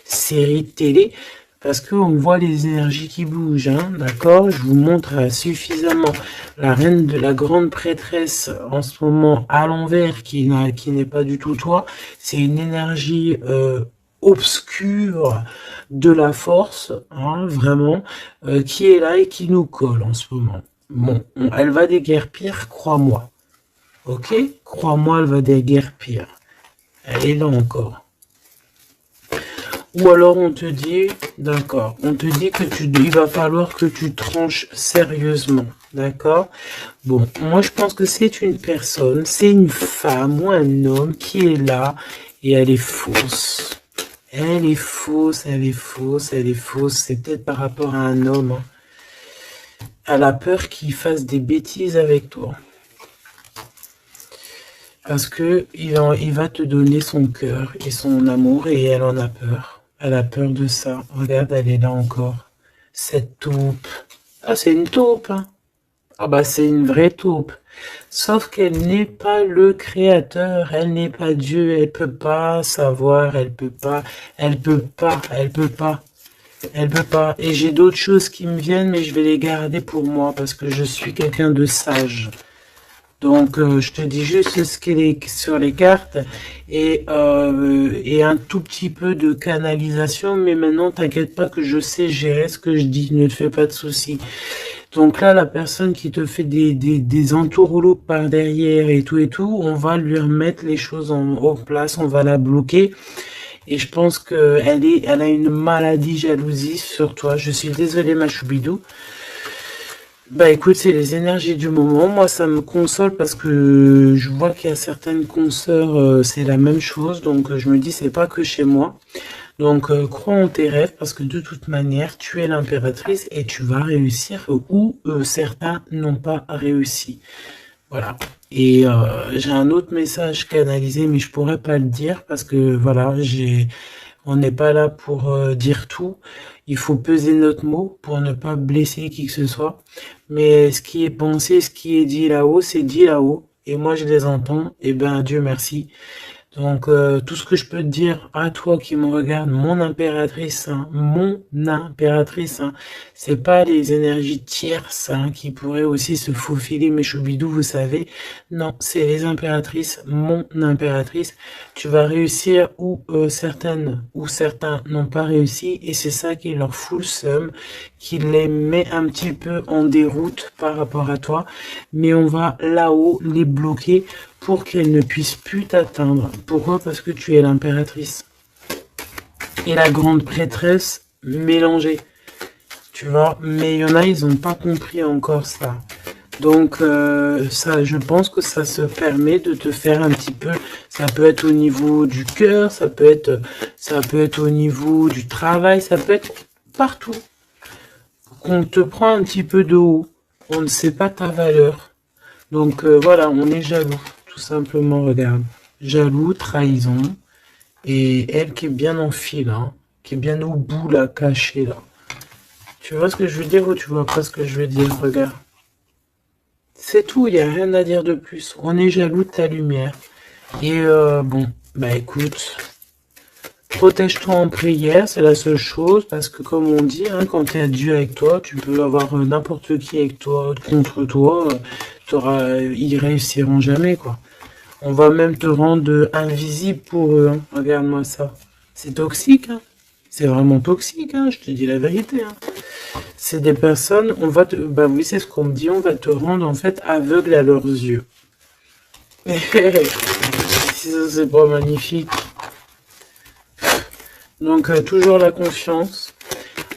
série de télé, parce qu'on voit les énergies qui bougent, hein, d'accord? Je vous montre suffisamment la reine de la grande prêtresse en ce moment à l'envers, qui n'est pas du tout toi. C'est une énergie obscure de la force, hein, vraiment, qui est là et qui nous colle en ce moment. Bon, elle va déguerpir, crois-moi. Ok? Crois-moi, elle va déguerpir. Elle est là encore. Ou alors on te dit, d'accord, on te dit que il va falloir que tu tranches sérieusement, d'accord? Bon, moi je pense que c'est une personne, c'est une femme ou un homme qui est là et elle est fausse. Elle est fausse, elle est fausse, elle est fausse. C'est peut-être par rapport à un homme. Hein. Elle a peur qu'il fasse des bêtises avec toi. Parce que il va te donner son cœur et son amour et elle en a peur. Elle a peur de ça. Regarde, elle est là encore. Cette taupe. Ah, c'est une taupe. Hein. Ah bah, c'est une vraie taupe. Sauf qu'elle n'est pas le créateur. Elle n'est pas Dieu. Elle peut pas savoir. Elle peut pas. Elle peut pas. Elle peut pas. Elle peut pas. Et j'ai d'autres choses qui me viennent, mais je vais les garder pour moi parce que je suis quelqu'un de sage. Donc, je te dis juste ce qu'il est sur les cartes et un tout petit peu de canalisation. Mais maintenant, t'inquiète pas que je sais gérer ce que je dis. Ne te fais pas de soucis. Donc là, la personne qui te fait des entourloupes par derrière et tout, on va lui remettre les choses en place. On va la bloquer. Et je pense elle a une maladie jalousie sur toi. Je suis désolée, ma choubidou. Bah écoute, c'est les énergies du moment. Moi, ça me console parce que je vois qu'il y a certaines consoeurs, c'est la même chose. Donc, je me dis, c'est pas que chez moi. Donc, crois en tes rêves parce que de toute manière, tu es l'impératrice et tu vas réussir où certains n'ont pas réussi. Voilà. Et j'ai un autre message canalisé, mais je pourrais pas le dire parce que voilà, on n'est pas là pour dire tout. Il faut peser notre mot pour ne pas blesser qui que ce soit. Mais ce qui est pensé, ce qui est dit là-haut, c'est dit là-haut. Et moi, je les entends. Et ben, Dieu merci. Donc, tout ce que je peux te dire à toi qui me regarde, mon impératrice, hein, c'est pas les énergies tierces hein, qui pourraient aussi se faufiler, mes choubidous, vous savez. Non, c'est les impératrices, mon impératrice. Tu vas réussir où certaines ou certains n'ont pas réussi, et c'est ça qui leur fout le seum, qui les met un petit peu en déroute par rapport à toi. Mais on va là-haut les bloquer pour qu'elle ne puisse plus t'atteindre. Pourquoi? Parce que tu es l'impératrice. Et la grande prêtresse mélangée. Tu vois? Mais il y en a, ils n'ont pas compris encore ça. Donc, ça, je pense que ça se permet de te faire un petit peu... Ça peut être au niveau du cœur, ça peut être au niveau du travail, ça peut être partout. On te prend un petit peu de haut. On ne sait pas ta valeur. Donc, voilà, on est jaloux. Tout simplement, regarde. Jaloux, trahison. Et elle qui est bien en fil, hein, qui est bien au bout, là, cachée, là. Tu vois ce que je veux dire ou tu vois pas ce que je veux dire? Regarde. C'est tout, il n'y a rien à dire de plus. On est jaloux de ta lumière. Et bon, bah écoute, protège-toi en prière, c'est la seule chose, parce que comme on dit, hein, quand tu as Dieu avec toi, tu peux avoir n'importe qui avec toi, contre toi, ils réussiront jamais, quoi. On va même te rendre invisible pour eux. Hein. Regarde-moi ça. C'est toxique. Hein. C'est vraiment toxique. Hein. Je te dis la vérité. Hein. C'est des personnes, on va te... Bah oui, c'est ce qu'on me dit. On va te rendre en fait aveugle à leurs yeux. Si ça, c'est pas magnifique. Donc, toujours la confiance.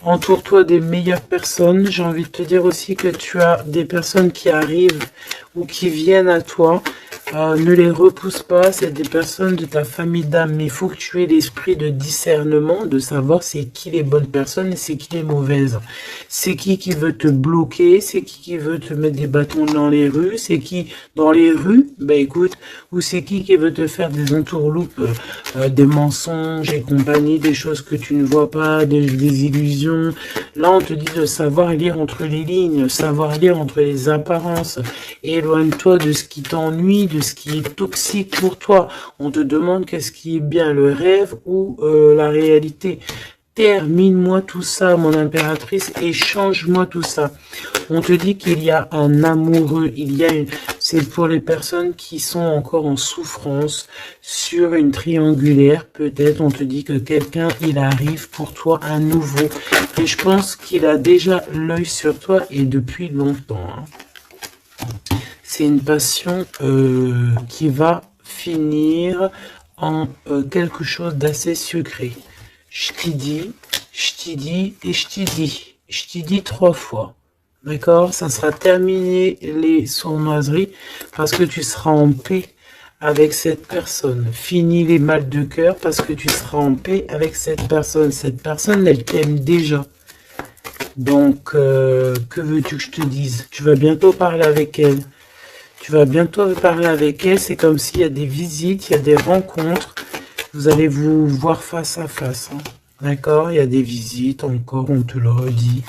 Entoure-toi des meilleures personnes. J'ai envie de te dire aussi que tu as des personnes qui arrivent ou qui viennent à toi Ne les repousse pas, c'est des personnes de ta famille d'âme, mais il faut que tu aies l'esprit de discernement, de savoir c'est qui les bonnes personnes et c'est qui les mauvaises. C'est qui veut te bloquer, c'est qui veut te mettre des bâtons dans les rues, c'est qui dans les rues, bah écoute, ou c'est qui veut te faire des entourloupes, des mensonges et compagnie, des choses que tu ne vois pas, des illusions. Là, on te dit de savoir lire entre les lignes, savoir lire entre les apparences. Éloigne-toi de ce qui t'ennuie, de ce qui est toxique pour toi. On te demande qu'est-ce qui est bien, le rêve ou la réalité. Termine-moi tout ça, mon impératrice, et change-moi tout ça. On te dit qu'il y a un amoureux, c'est pour les personnes qui sont encore en souffrance sur une triangulaire. Peut-être on te dit que quelqu'un, il arrive pour toi à nouveau. Et je pense qu'il a déjà l'œil sur toi et depuis longtemps. Hein. C'est une passion qui va finir en quelque chose d'assez secret. Je t'y dis et je t'y dis. Je t'y dis 3 fois. D'accord? Ça sera terminé les sournoiseries parce que tu seras en paix avec cette personne. Fini les mal de cœur parce que tu seras en paix avec cette personne. Cette personne, elle t'aime déjà. Donc, que veux-tu que je te dise? Tu vas bientôt parler avec elle. Tu vas bientôt parler avec elle. C'est comme s'il y a des visites, il y a des rencontres. Vous allez vous voir face à face. Hein. D'accord? Il y a des visites encore, on te le redit.